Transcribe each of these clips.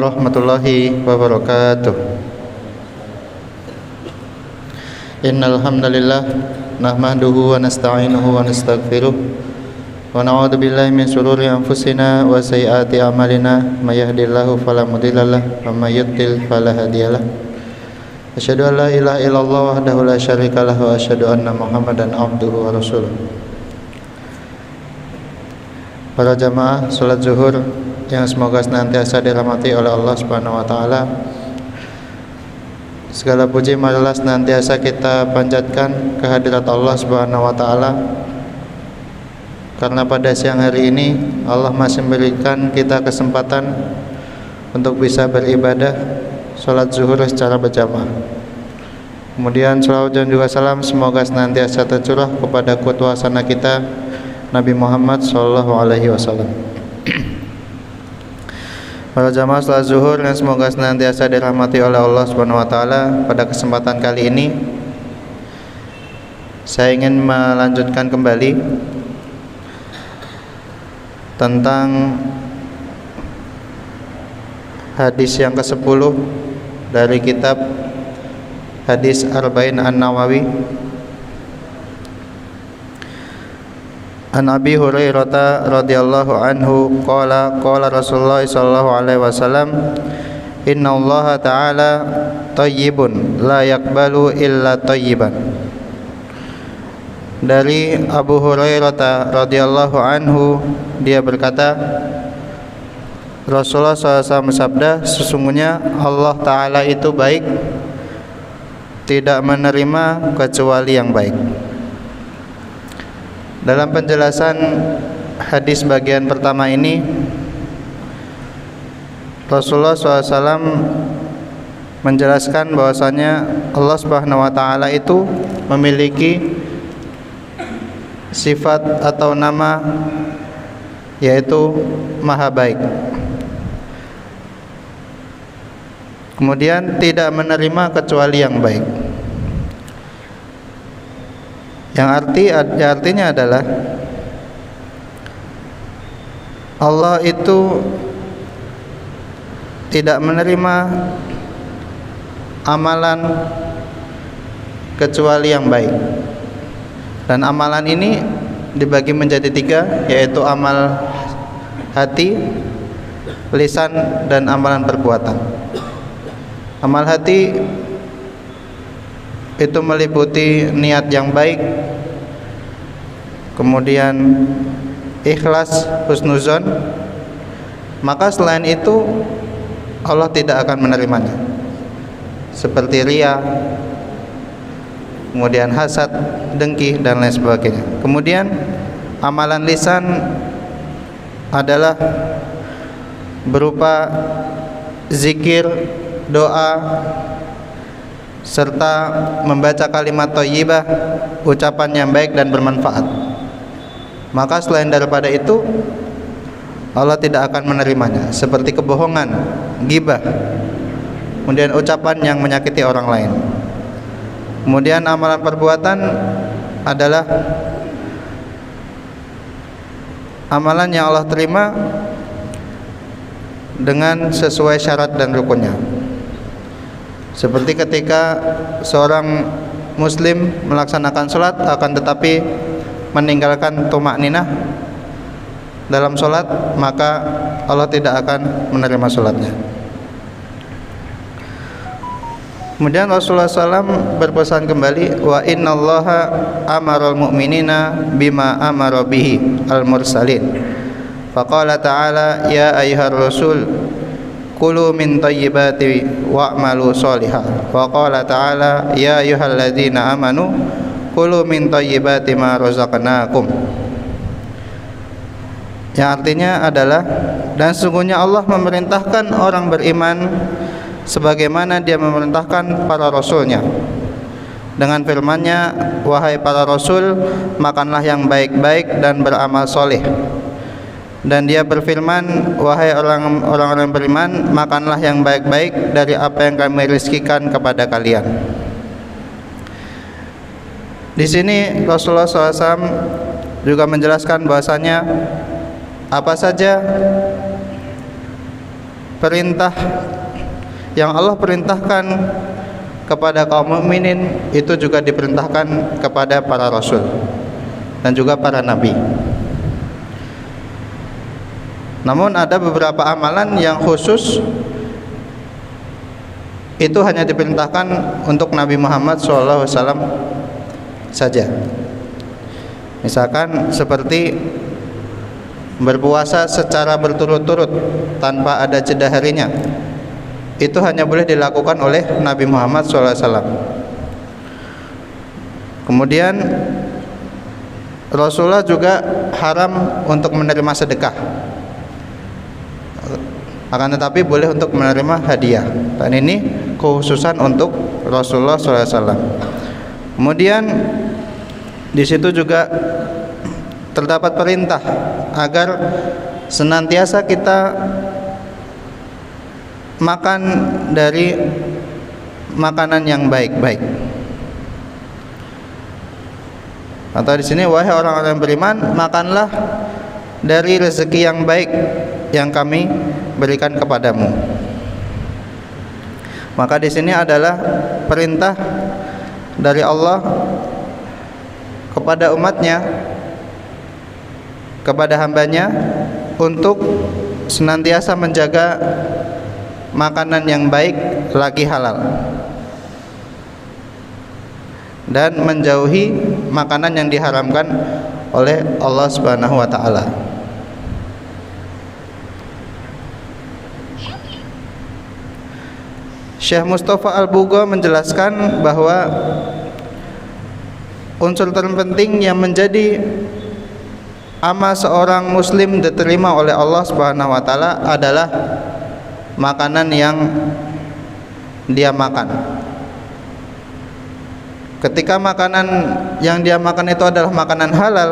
warahmatullahi wabarakatuh. Innal hamdalillah nahmaduhu wa nasta'inuhu wa nastaghfiruh wa na'udzu billahi min shururi anfusina wa sayyiati a'malina may yahdihillahu fala mudhillalah wa may yudlil fala hadiyalah. Asyhadu an la ilaha illallah wahdahu la syarikalah wa asyhadu anna Muhammadan abduhu wa rasuluh. Para jamaah salat zuhur yang semoga senantiasa dirahmati oleh Allah Subhanahu wa taala. Segala puji marilah senantiasa kita panjatkan kehadirat Allah Subhanahu wa taala. Karena pada siang hari ini Allah masih memberikan kita kesempatan untuk bisa beribadah salat zuhur secara berjamaah. Kemudian salawat dan juga salam semoga senantiasa tercurah kepada qudwah hasana kita Nabi Muhammad sallallahu alaihi wasallam. Para jamaah salat zuhur yang semoga senantiasa dirahmati oleh Allah Subhanahu wa taala, pada kesempatan kali ini saya ingin melanjutkan kembali tentang hadis yang ke-10 dari kitab Hadis Arba'in An-Nawawi. An Abi Hurairah radhiyallahu anhu qala Rasulullah sallallahu alaihi wasallam innallaha ta'ala thayyibun la yaqbalu illa thayyiban. Dari Abu Hurairah radhiyallahu anhu, dia berkata, Rasulullah SAW bersabda, sesungguhnya Allah Ta'ala itu baik, tidak menerima kecuali yang baik. Dalam penjelasan hadis bagian pertama ini, Rasulullah SAW menjelaskan bahwasanya Allah Subhanahu wa taala itu memiliki sifat atau nama yaitu Maha Baik. Kemudian tidak menerima kecuali yang baik. Yang artinya adalah Allah itu tidak menerima amalan kecuali yang baik. Dan amalan ini dibagi menjadi 3, yaitu amal hati, lisan, dan amalan perbuatan. Amal hati itu meliputi niat yang baik, kemudian ikhlas, husnuzon. Maka selain itu Allah tidak akan menerimanya, seperti riya, kemudian hasad, dengki, dan lain sebagainya. Kemudian amalan lisan adalah berupa zikir, doa, serta membaca kalimat thayyibah, ucapan yang baik dan bermanfaat. Maka selain daripada itu Allah tidak akan menerimanya, seperti kebohongan, ghibah, kemudian ucapan yang menyakiti orang lain. Kemudian amalan perbuatan adalah amalan yang Allah terima dengan sesuai syarat dan rukunnya. Seperti ketika seorang muslim melaksanakan sholat akan tetapi meninggalkan tumakninah dalam sholat, maka Allah tidak akan menerima sholatnya. Kemudian Rasulullah SAW berpesan kembali, wa innallaha amaral mu'minina bima amara bihi al-mursalin. Faqala ta'ala ya ayyuhar rasul kulu min thayyibati wa'malu sholihan. Wa qala ta'ala ya ayyuhalladzina amanu kulu min thayyibati ma razaqnakum. Yang artinya adalah, dan sesungguhnya Allah memerintahkan orang beriman sebagaimana Dia memerintahkan para rasulnya, dengan firman-Nya, wahai para rasul, makanlah yang baik-baik dan beramal soleh. Dan Dia berfirman, wahai orang-orang beriman, makanlah yang baik-baik dari apa yang kami rizkikan kepada kalian. Di sini Rasulullah SAW juga menjelaskan bahwasanya apa saja perintah yang Allah perintahkan kepada kaum mukminin itu juga diperintahkan kepada para rasul dan juga para nabi. Namun ada beberapa amalan yang khusus itu hanya diperintahkan untuk Nabi Muhammad SAW saja. Misalkan seperti berpuasa secara berturut-turut tanpa ada jeda harinya, itu hanya boleh dilakukan oleh Nabi Muhammad SAW. Kemudian Rasulullah juga haram untuk menerima sedekah, akan tetapi boleh untuk menerima hadiah, dan ini khususan untuk Rasulullah SAW. Kemudian di situ juga terdapat perintah agar senantiasa kita makan dari makanan yang baik-baik. Atau di sini, wahai orang-orang beriman, makanlah dari rezeki yang baik yang kami berikan kepadamu. Maka di sini adalah perintah dari Allah kepada umatnya, kepada hambanya, untuk senantiasa menjaga makanan yang baik lagi halal dan menjauhi makanan yang diharamkan oleh Allah Subhanahu wa taala. Syekh Mustafa Al-Bugha menjelaskan bahwa unsur terpenting yang menjadi amal seorang muslim diterima oleh Allah Subhanahu wa taala adalah makanan yang dia makan. Ketika makanan yang dia makan itu adalah makanan halal,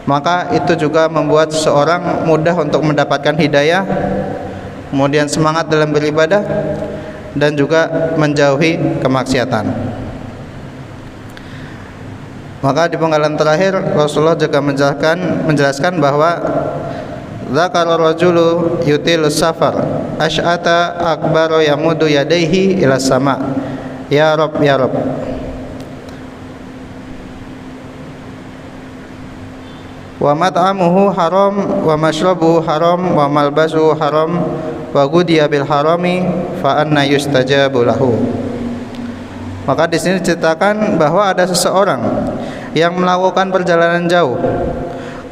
maka itu juga membuat seorang mudah untuk mendapatkan hidayah, kemudian semangat dalam beribadah, dan juga menjauhi kemaksiatan. Maka di penggalan terakhir Rasulullah juga menjelaskan bahwa zakara rajulu yutilus safar asy'ata akbaru yamudu yadaihi ila sama, ya Rabb ya Rabb. Wa mat'amuhu haram wa mashrabuhu haram wa malbasuhu haram wa gudiya bil harami fa anna yustajabu lahu. Maka di sini diceritakan bahwa ada seseorang yang melakukan perjalanan jauh,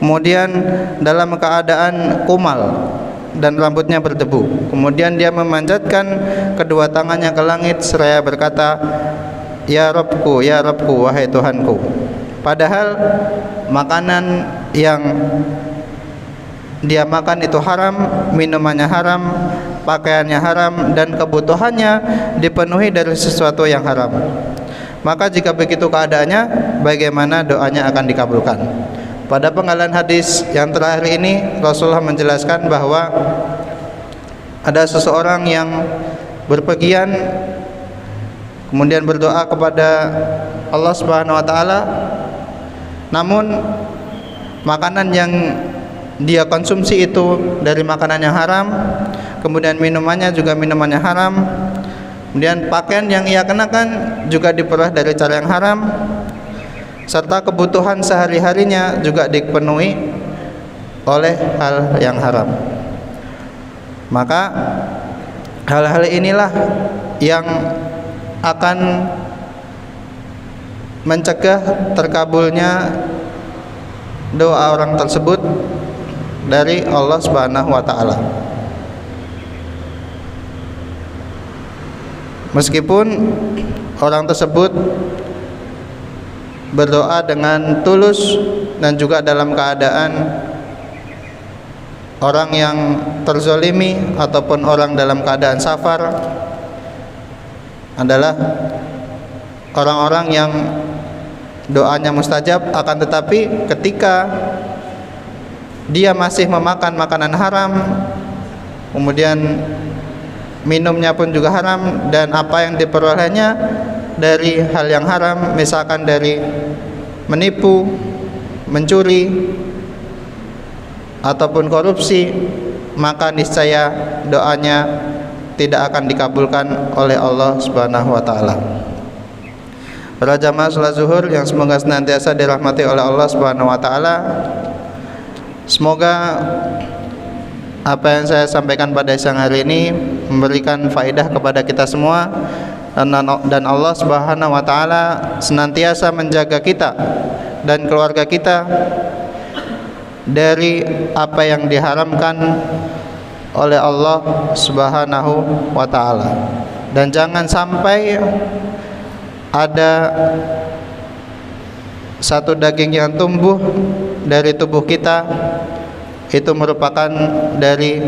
kemudian dalam keadaan kumal dan rambutnya berdebu. Kemudian dia memanjatkan kedua tangannya ke langit seraya berkata, ya Rabbku, wahai Tuhanku. Padahal makanan yang dia makan itu haram, minumannya haram, pakaiannya haram, dan kebutuhannya dipenuhi dari sesuatu yang haram. Maka jika begitu keadaannya, bagaimana doanya akan dikabulkan? Pada penggalan hadis yang terakhir ini, Rasulullah menjelaskan bahwa ada seseorang yang berpergian kemudian berdoa kepada Allah Subhanahu wa taala, namun makanan yang dia konsumsi itu dari makanan yang haram, kemudian minumannya juga minumannya haram, kemudian pakaian yang ia kenakan juga diperoleh dari cara yang haram, serta kebutuhan sehari-harinya juga dipenuhi oleh hal yang haram. Maka hal-hal inilah yang akan mencegah terkabulnya doa orang tersebut dari Allah Subhanahu wa taala. Meskipun orang tersebut berdoa dengan tulus dan juga dalam keadaan orang yang terzolimi ataupun orang dalam keadaan safar, adalah orang-orang yang doanya mustajab. Akan tetapi ketika dia masih memakan makanan haram, kemudian minumnya pun juga haram, dan apa yang diperolehnya dari hal yang haram, misalkan dari menipu, mencuri, ataupun korupsi, maka niscaya doanya tidak akan dikabulkan oleh Allah Subhanahu wa taala. Para jamaah salat zuhur yang semoga senantiasa dirahmati oleh Allah Subhanahu wa taala. Semoga apa yang saya sampaikan pada siang hari ini memberikan faedah kepada kita semua, dan Allah Subhanahu wa taala senantiasa menjaga kita dan keluarga kita dari apa yang diharamkan oleh Allah Subhanahu wa taala. Dan jangan sampai ada satu daging yang tumbuh dari tubuh kita itu merupakan dari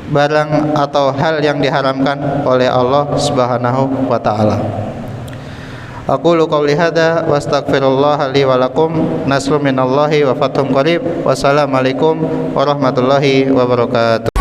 barang atau hal yang diharamkan oleh Allah Subhanahu wa taala. Aqulu qouli hadza wa astaghfirullah li wa lakum. Nasrun minallahi wa fathun qarib. Wassalamualaikum warahmatullahi wabarakatuh.